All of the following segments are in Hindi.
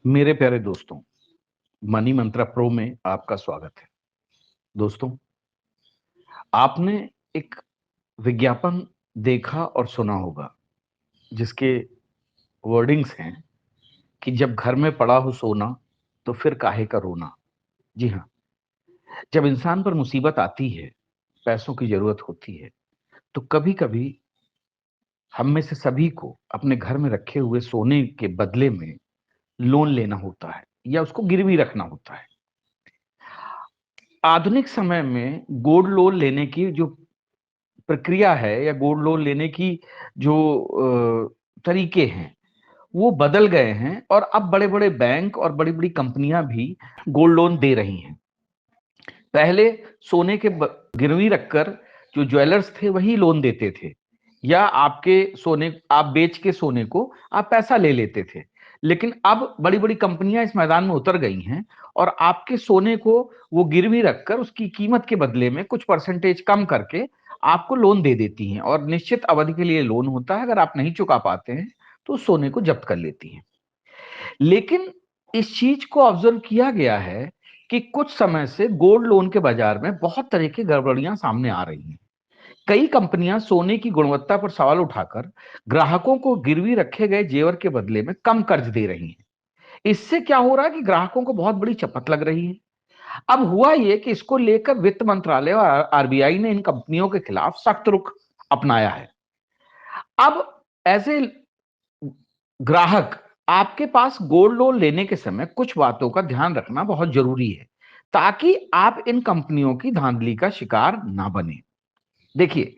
मेरे प्यारे दोस्तों, मनी मंत्रा प्रो में आपका स्वागत है। दोस्तों, आपने एक विज्ञापन देखा और सुना होगा, जिसके वर्डिंग्स हैं कि जब घर में पड़ा हो सोना, तो फिर काहे का रोना। जी हाँ, जब इंसान पर मुसीबत आती है, पैसों की ज़रूरत होती है, तो कभी-कभी हम में से सभी को अपने घर में रखे हुए सोने के बदले में लोन लेना होता है या उसको गिरवी रखना होता है। आधुनिक समय में गोल्ड लोन लेने की जो प्रक्रिया है या गोल्ड लोन लेने की जो तरीके हैं, वो बदल गए हैं और अब बड़े-बड़े बैंक और बड़ी-बड़ी कंपनियां भी गोल्ड लोन दे रही हैं। पहले सोने के गिरवी रखकर जो ज्वेलर्स थे वही लोन देते थे, या आपके सोने आप बेच के सोने को आप पैसा ले लेते थे। लेकिन अब बड़ी-बड़ी कंपनियां इस मैदान में उतर गई हैं और आपके सोने को वो गिरवी रखकर उसकी कीमत के बदले में कुछ परसेंटेज कम करके आपको लोन दे देती हैं, और निश्चित अवधि के लिए लोन होता है। अगर आप नहीं चुका पाते हैं तो सोने को जब्त कर लेती हैं। लेकिन इस चीज को ऑब्जर्व किया गया है कि कुछ समय से गोल्ड लोन के बाजार में बहुत तरह की गड़बड़ियां सामने आ रही हैं। कई कंपनियां सोने की गुणवत्ता पर सवाल उठाकर ग्राहकों को गिरवी रखे गए जेवर के बदले में कम कर्ज दे रही हैं। इससे क्या हो रहा है कि ग्राहकों को बहुत बड़ी चपत लग रही है। अब हुआ ये कि इसको लेकर वित्त मंत्रालय और आरबीआई ने इन कंपनियों के खिलाफ सख्त रुख अपनाया है। अब ऐसे ग्राहक, आपके पास गोल्ड लोन लेने के समय कुछ बातों का ध्यान रखना बहुत जरूरी है, ताकि आप इन कंपनियों की धांधली का शिकार ना बने। देखिए,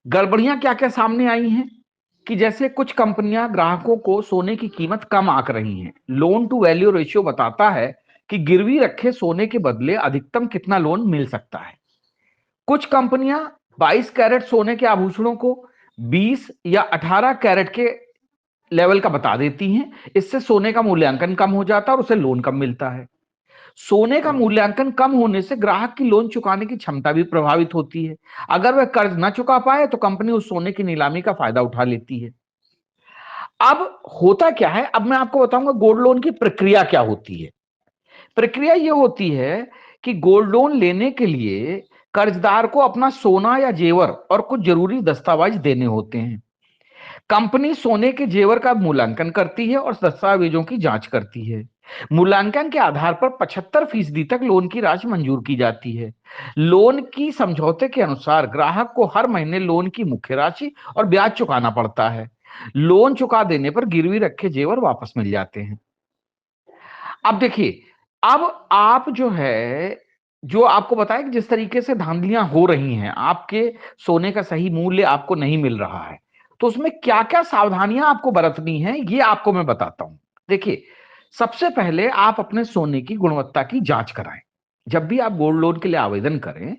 गड़बड़ियां क्या क्या सामने आई हैं कि जैसे कुछ कंपनियां ग्राहकों को सोने की कीमत कम आंक रही हैं। लोन टू वैल्यू रेशियो बताता है कि गिरवी रखे सोने के बदले अधिकतम कितना लोन मिल सकता है। कुछ कंपनियां 22 कैरेट सोने के आभूषणों को 20 या 18 कैरेट के लेवल का बता देती हैं। इससे सोने का मूल्यांकन कम हो जाता है और उसे लोन कम मिलता है। सोने का मूल्यांकन कम होने से ग्राहक की लोन चुकाने की क्षमता भी प्रभावित होती है। अगर वह कर्ज न चुका पाए तो कंपनी उस सोने की नीलामी का फायदा उठा लेती है। अब होता क्या है, अब मैं आपको बताऊंगा गोल्ड लोन की प्रक्रिया क्या होती है। प्रक्रिया यह होती है कि गोल्ड लोन लेने के लिए कर्जदार को अपना सोना या जेवर और कुछ जरूरी दस्तावेज देने होते हैं। कंपनी सोने के जेवर का मूल्यांकन करती है और दस्तावेजों की जांच करती है। मूल्यांकन के आधार पर 75% तक लोन की राशि मंजूर की जाती है। लोन की समझौते के अनुसार ग्राहक को हर महीने लोन की मुख्य राशि और ब्याज चुकाना पड़ता है। लोन चुका देने पर गिरवी रखे जेवर वापस मिल जाते हैं। अब देखिए, अब आप जो है, जो आपको बताया कि जिस तरीके से धांधलियां हो रही हैं, आपके सोने का सही मूल्य आपको नहीं मिल रहा है, तो उसमें क्या क्या सावधानियां आपको बरतनी है, ये आपको मैं बताता हूं। देखिए, सबसे पहले आप अपने सोने की गुणवत्ता की जांच कराएं। जब भी आप गोल्ड लोन के लिए आवेदन करें,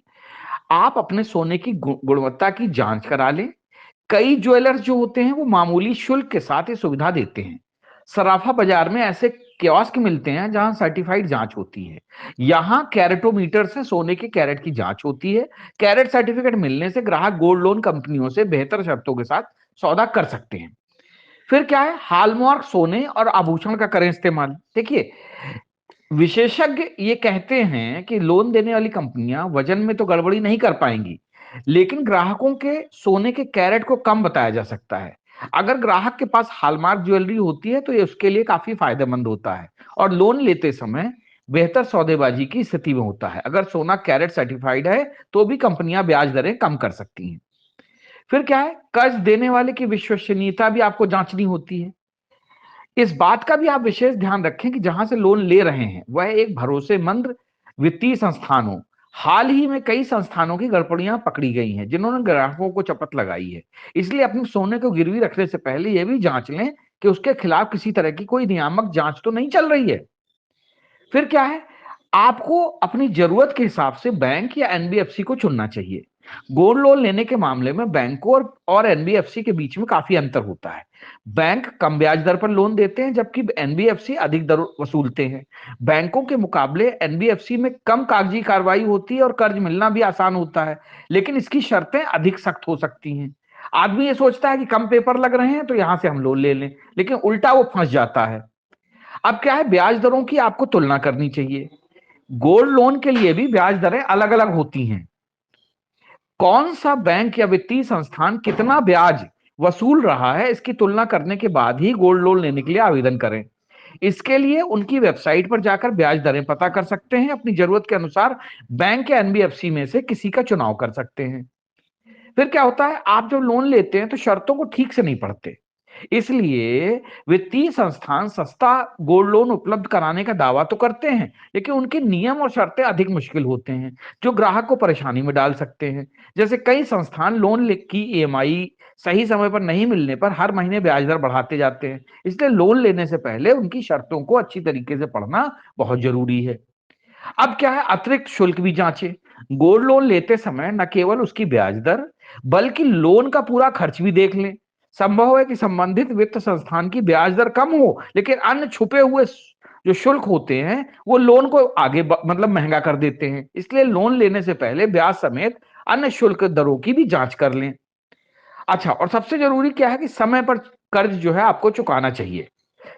आप अपने सोने की गुणवत्ता की जांच करा लें। कई ज्वेलर्स जो होते हैं वो मामूली शुल्क के साथ ये सुविधा देते हैं। सराफा बाजार में ऐसे कियोस्क मिलते हैं जहां सर्टिफाइड जांच होती है। यहाँ कैरेटोमीटर से सोने के कैरेट की जांच होती है। कैरेट सर्टिफिकेट मिलने से ग्राहक गोल्ड लोन कंपनियों से बेहतर शर्तों के साथ सौदा कर सकते हैं। फिर क्या है, हॉलमार्क सोने और आभूषण का करें इस्तेमाल। देखिए, विशेषज्ञ ये कहते हैं कि लोन देने वाली कंपनियां वजन में तो गड़बड़ी नहीं कर पाएंगी, लेकिन ग्राहकों के सोने के कैरेट को कम बताया जा सकता है। अगर ग्राहक के पास हॉलमार्क ज्वेलरी होती है तो ये उसके लिए काफी फायदेमंद होता है और लोन लेते समय बेहतर सौदेबाजी की स्थिति में होता है। अगर सोना कैरेट सर्टिफाइड है तो भी कंपनियां ब्याज दरें कम कर सकती हैं। फिर क्या है, कर्ज देने वाले की विश्वसनीयता भी आपको जांचनी होती है। इस बात का भी आप विशेष ध्यान रखें कि जहां से लोन ले रहे हैं वह एक भरोसेमंद वित्तीय संस्थान हो। हाल ही में कई संस्थानों की गड़बड़ियां पकड़ी गई हैं जिन्होंने ग्राहकों को चपत लगाई है। इसलिए अपने सोने को गिरवी रखने से पहले यह भी जांच लें कि उसके खिलाफ किसी तरह की कोई नियामक जांच तो नहीं चल रही है। फिर क्या है, आपको अपनी जरूरत के हिसाब से बैंक या एनबीएफसी को चुनना चाहिए। गोल्ड लोन लेने के मामले में बैंकों और एनबीएफसी के बीच में काफी अंतर होता है। बैंक कम ब्याज दर पर लोन देते हैं जबकि एनबीएफसी अधिक दर वसूलते हैं। बैंकों के मुकाबले एनबीएफसी में कम कागजी कार्रवाई होती है और कर्ज मिलना भी आसान होता है, लेकिन इसकी शर्तें अधिक सख्त हो सकती हैं। आदमी ये सोचता है कि कम पेपर लग रहे हैं तो यहां से हम लोन ले लें, लेकिन उल्टा वो फंस जाता है। अब क्या है, ब्याज दरों की आपको तुलना करनी चाहिए। गोल्ड लोन के लिए भी ब्याज दरें अलग अलग होती हैं। कौन सा बैंक या वित्तीय संस्थान कितना ब्याज वसूल रहा है, इसकी तुलना करने के बाद ही गोल्ड लोन लेने के लिए आवेदन करें। इसके लिए उनकी वेबसाइट पर जाकर ब्याज दरें पता कर सकते हैं। अपनी जरूरत के अनुसार बैंक या एनबीएफसी में से किसी का चुनाव कर सकते हैं। फिर क्या होता है, आप जब लोन लेते हैं तो शर्तों को ठीक से नहीं पढ़ते, इसलिए वित्तीय संस्थान सस्ता गोल्ड लोन उपलब्ध कराने का दावा तो करते हैं, लेकिन उनके नियम और शर्तें अधिक मुश्किल होते हैं, जो ग्राहक को परेशानी में डाल सकते हैं। जैसे कई संस्थान लोन की ईएमआई सही समय पर नहीं मिलने पर हर महीने ब्याज दर बढ़ाते जाते हैं। इसलिए लोन लेने से पहले उनकी शर्तों को अच्छी तरीके से पढ़ना बहुत जरूरी है। अब क्या है, अतिरिक्त शुल्क भी जांचें। गोल्ड लोन लेते समय न केवल उसकी ब्याज दर बल्कि लोन का पूरा खर्च भी देख लें। संभव है कि संबंधित वित्त संस्थान की ब्याज दर कम हो, लेकिन अन्य छुपे हुए जो शुल्क होते हैं वो लोन को आगे मतलब महंगा कर देते हैं। इसलिए लोन लेने से पहले ब्याज समेत अन्य शुल्क दरों की भी जांच कर लें। अच्छा, और सबसे जरूरी क्या है कि समय पर कर्ज जो है आपको चुकाना चाहिए।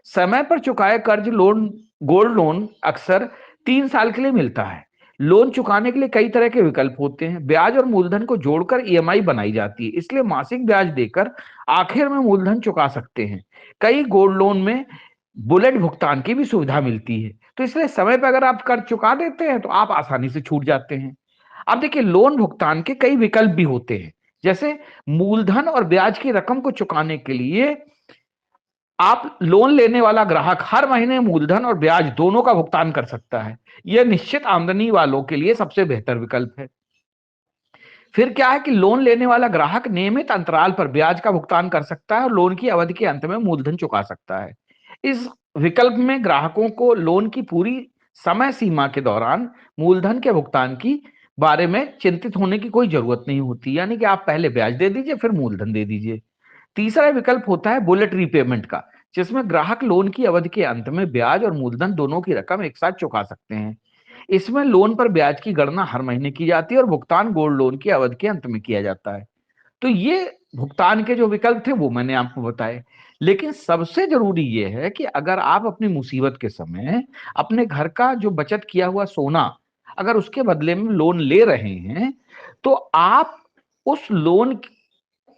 समय पर चुकाए कर्ज लोन गोल्ड लोन अक्सर 3 साल के लिए मिलता है। लोन चुकाने के लिए कई तरह के विकल्प होते हैं। ब्याज और मूलधन को जोड़कर ईएमआई बनाई जाती है, इसलिए मासिक ब्याज देकर आखिर में मूलधन चुका सकते हैं। कई गोल्ड लोन में बुलेट भुगतान की भी सुविधा मिलती है, तो इसलिए समय पर अगर आप कर्ज चुका देते हैं तो आप आसानी से छूट जाते हैं। अब देखिए, लोन भुगतान के कई विकल्प भी होते हैं। जैसे मूलधन और ब्याज की रकम को चुकाने के लिए आप लोन लेने वाला ग्राहक हर महीने मूलधन और ब्याज दोनों का भुगतान कर सकता है। यह निश्चित आमदनी वालों के लिए सबसे बेहतर विकल्प है। फिर क्या है कि लोन लेने वाला ग्राहक नियमित अंतराल पर ब्याज का भुगतान कर सकता है और लोन की अवधि के अंत में मूलधन चुका सकता है। इस विकल्प में ग्राहकों को लोन की पूरी समय सीमा के दौरान मूलधन के भुगतान की बारे में चिंतित होने की कोई जरूरत नहीं होती, यानी कि आप पहले ब्याज दे दीजिए फिर मूलधन दे दीजिए। तीसरा विकल्प होता है बुलेट रीपेमेंट का, जिसमें ग्राहक लोन की अवधि के अंत में ब्याज और मूलधन दोनों की रकम एक साथ चुका सकते हैं। इसमें लोन पर ब्याज की गणना हर महीने की जाती है और भुगतान गोल्ड लोन की अवधि के अंत में किया जाता है। तो ये भुगतान के जो विकल्प थे वो मैंने आपको बताए। लेकिन सबसे जरूरी ये है कि अगर आप अपनी मुसीबत के समय अपने घर का जो बचत किया हुआ सोना अगर उसके बदले में लोन ले रहे हैं, तो आप उस लोन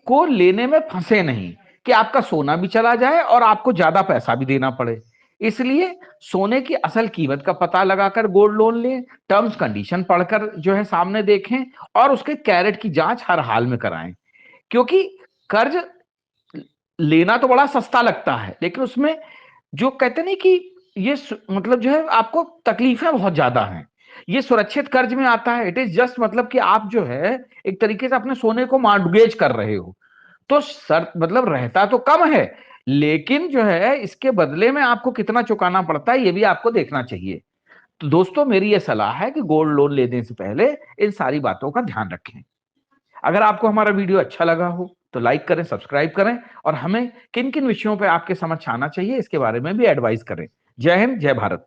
को लेने में फंसे नहीं कि आपका सोना भी चला जाए और आपको ज्यादा पैसा भी देना पड़े। इसलिए सोने की असल कीमत का पता लगाकर गोल्ड लोन लें, टर्म्स कंडीशन पढ़कर जो है सामने देखें और उसके कैरेट की जांच हर हाल में कराएं। क्योंकि कर्ज लेना तो बड़ा सस्ता लगता है, लेकिन उसमें जो कहते नहीं कि ये मतलब जो है आपको तकलीफें बहुत ज्यादा हैं। ये सुरक्षित कर्ज में आता है। इट इज जस्ट मतलब कि आप जो है एक तरीके से अपने सोने को मॉर्टगेज कर रहे हो। तो सर मतलब रहता तो कम है, लेकिन जो है इसके बदले में आपको कितना चुकाना पड़ता है ये भी आपको देखना चाहिए। तो दोस्तों, मेरी ये सलाह है कि गोल्ड लोन लेने से पहले इन सारी बातों का ध्यान रखें। अगर आपको हमारा वीडियो अच्छा लगा हो तो लाइक करें, सब्सक्राइब करें और हमें किन किन विषयों पर आपके समझ आना चाहिए इसके बारे में भी एडवाइस करें। जय हिंद, जय भारत।